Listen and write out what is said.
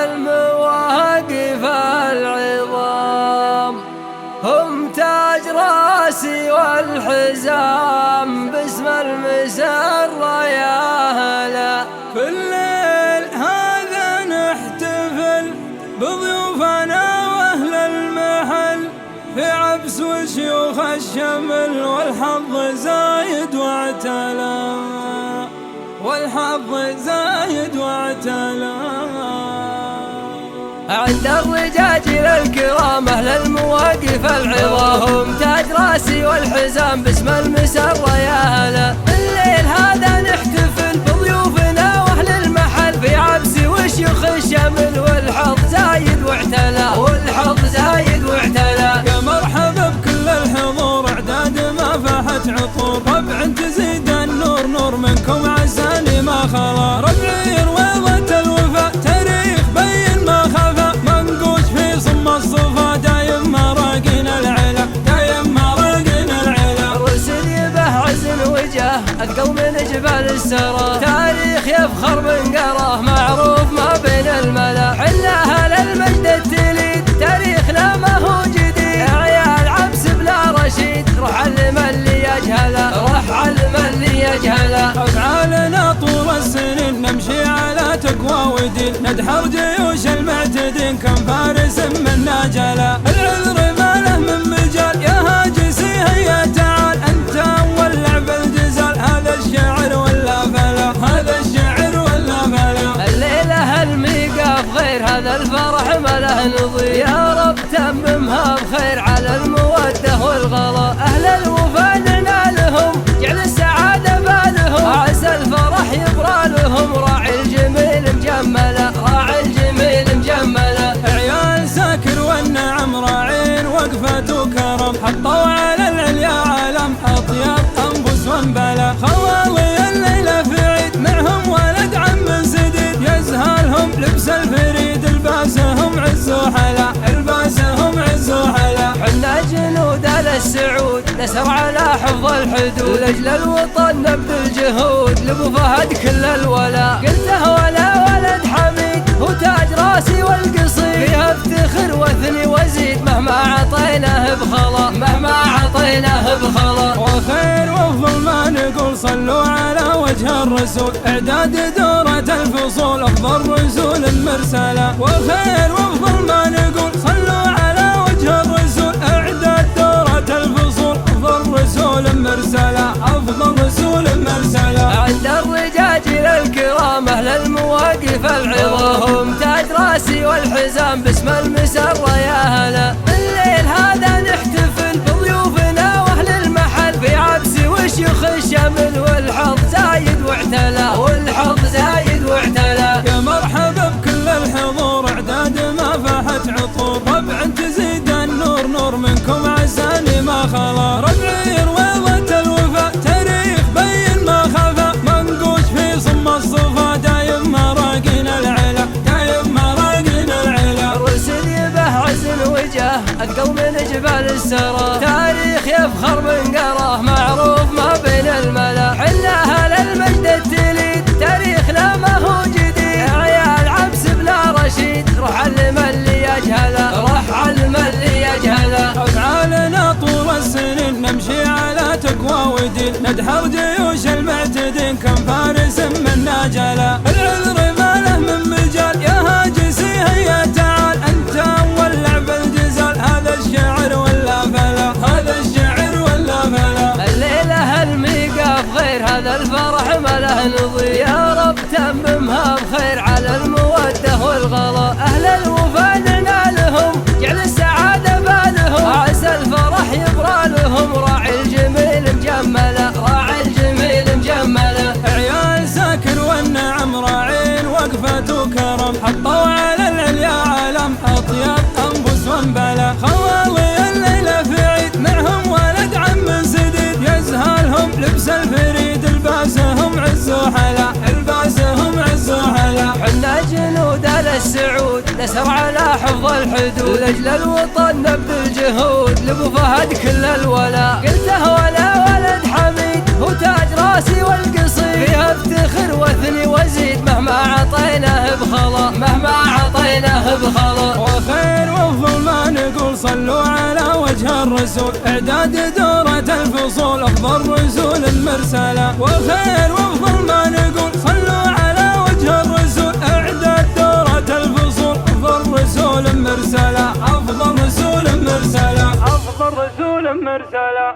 المواقف العظام، هم تاج راسي والحزام باسم المسرة يا هلا. في الليل هذا نحتفل بضيوفنا واهل المحل، في عبس وشيوخ الشمل والحظ زايد واعتلى، والحظ زايد واعتلى. عند الرجاجيل الكرام أهل المواقف العظام، هم تاج راسي والحزام باسم المسرة يا هلا. الليل هذا نحتفل بضيوفنا واهل المحل، في عبس وشيوخ الشمل والحظ زايد واعتلى، والحظ زايد واعتلى. يا مرحبا بكل الحضور، اعداد ما فاحت عطور، ربع تزيد النور نور منكم عساني ما خلا. ربعي رويضة الوفا تاريخ بين ما خفا، منقوش في صم الصفا دايم مراقين العلا، دايم مراقين العلا. الرسل يبه عزم وجاه اثقل من جبال السرى، تاريخ يفخر من قراه معروف ما بين الملا. حنا اهل المجد التليد تاريخنا ما هو جديد، يا عيال عبس بلا رشيد روح علم اللي يجهله، روح علم اللي يجهله. افعالنا طول السنين نمشي على تقوى ودين، ندحر جيوش المعتدين كم فارس منا جلا. العذر ما له من مجال يا هاجسي هيا تعال، انت ولع بالجزال هذا الشعر ولا فلا، هذا الشعر ولا فلا. الليلة الميقاف غير هذا الفرح ما له نظير، يا رب تممها بخير على المودة والغلا. أهل الوفا ننالهم جعل السعادة بالهم، عسى الفرح يبرى لهم راعي الجميل مجملة، راعي الجميل مجملة. عيال ساكر والنعم راعين وقفة وكرم، حطوا على العليا علم أطيب أنفس وانبلا. خوالي الليلة في عيد معهم ولد عم سديد، يزهالهم لبس الفريد الباسهم عز وحلا، الباسهم عز وحلا. حنا جنود آل السعود نسر على حفظ الحدود، لأجل الوطن نبذل جهود لأبو فهد كل الولا. قلته ولا ولد حميد هو تاج راسي والقصيد، فيها افتخر واثني وزيد مهما عطيناه بخلا، مهما عطيناه بخلا. وخير وافضل ما نقول صلوا على وجه الرسول، اعداد دورة الفصول افضل رسول مرسلة. وخير وافضل ما نقول صلوا على وجه الرسول، اعداد دورة الفصول افضل رسول مرسلة، افضل رسول مرسلة. عند الرجاجيل الكرام اهل المواقف العظام، هم تاج راسي والحزام باسم المسرة يا هلا. الليل هذا نحتفل بضيوفنا واهل المحل، في عبس وشيوخ الشمل والحظ زايد واعتلى، والحظ زايد واعتلى. يا مرحبا بكل الحضور، اعداد ما فاحت عطور، ربع تزيد النور نور منكم عساني ما خلا. ربعي رويضة الوفا تاريخ بين ما خفا، منقوش في صم الصفا دايم مراقين العلا، دايم مراقين العلا. الرسل يبه عزم وجاه اثقل من جبال السرى، تاريخ يفخر من قراه معروف ما بين الملا. حنا اهل المجد التليد تاريخنا ما هو جديد، يا عيال عبس بلا رشيد روح علم اللي يجهله، روح علم اللي يجهله. افعالنا طول السنين نمشي على تقوى ودين، ندحر جيوش المعتدين كم فارس منا جلا. العذر ما له من مجال يا هاجسي هيا تعال، انت ولع بالجزال هذا الشعر ولا فلا، هذا الشعر ولا فلا. الليلة الميقاف غير هذا الفرح ما له نظير، يا رب تممها بخير على المودة والغلا. أهل الوفا ننالهم جعل السعادة بالهم، عسى الفرح يبرى لهم راعي الجميل مجملة، راعي الجميل مجملة. عيال ساكر والنعم راعين وقفة وكرم، حطوا على العليا علم أطيب أنفس وانبلا. خوالي الليلة في عيد معهم ولد عم سديد، يزهالهم لبس الفريد الباسهم عز وحلا، الباسهم عز وحلا. حنا جنود آل السعود نسر على حفظ الحدود، لأجل الوطن نبذل جهود لأبو فهد كل الولا. قلته ولا ولد حميد هو تاج راسي والقصيد، فيها افتخر واثني وزيد مهما عطيناه بخلا، مهما عطيناه بينه بخلط. وخير وافضل ما نقول صلوا على وجه الرسول، اعداد دورة الفصول افضل رسول مرسلة. وخير وافضل ما نقول صلوا على وجه الرسول، اعداد دورة الفصول افضل رسول مرسلة. افضل رسول مرسلة، افضل رسول مرسلة.